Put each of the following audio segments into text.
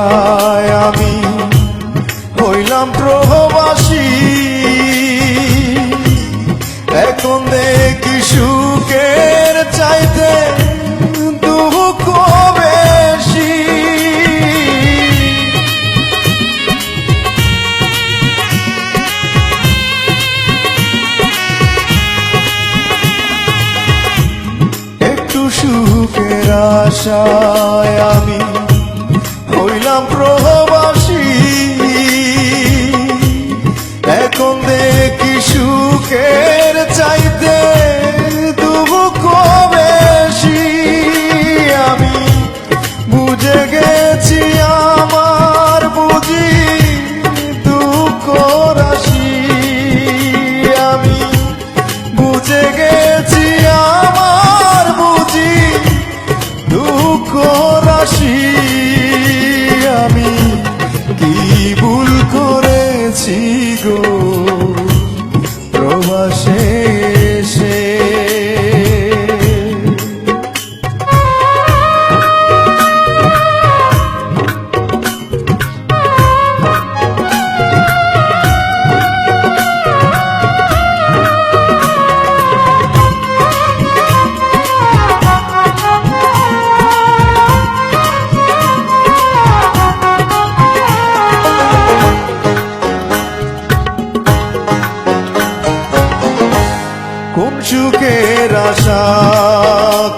আশায় আমি হইলাম প্রবাসী। এখন দেখি সুখের চাইতে দুঃখ বেশি। একটু সুখের আশায় আমি হইলাম প্রবাসী। এখন দেখি সুখের চাইতে দুঃখ বেশি। আমি বুঝে গেছি আমার বুঝি দুঃখ রাশি। আমি বুঝে গেছি আমার বুঝি দুঃখ রাশি। আমি কি ভুল করেছি গো প্রবাসে এসে। কোন সুখের আশা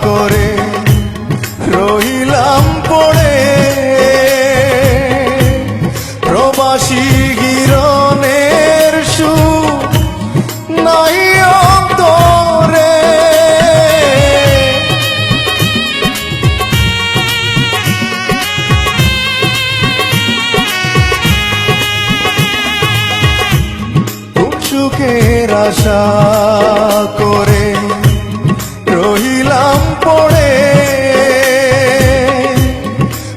করে রহিলাম পড়ে প্রবাসী গিরনের সুখ নাই অন্তরে। কোন সুখের আশা করে রহিলাম পড়ে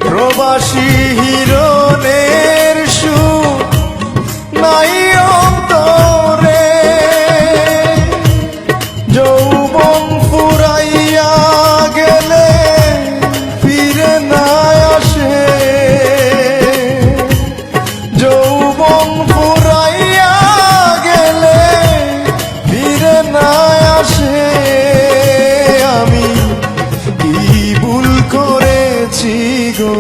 প্রবাসী হিরনের সুখ নাই অন্তরে। যৌবন ফুরাইয়া গেলে ফিরে না আসে। যৌবন ফুরাইয়া গেলে ফিরে না আসে। আমি কি ভুল করেছি গো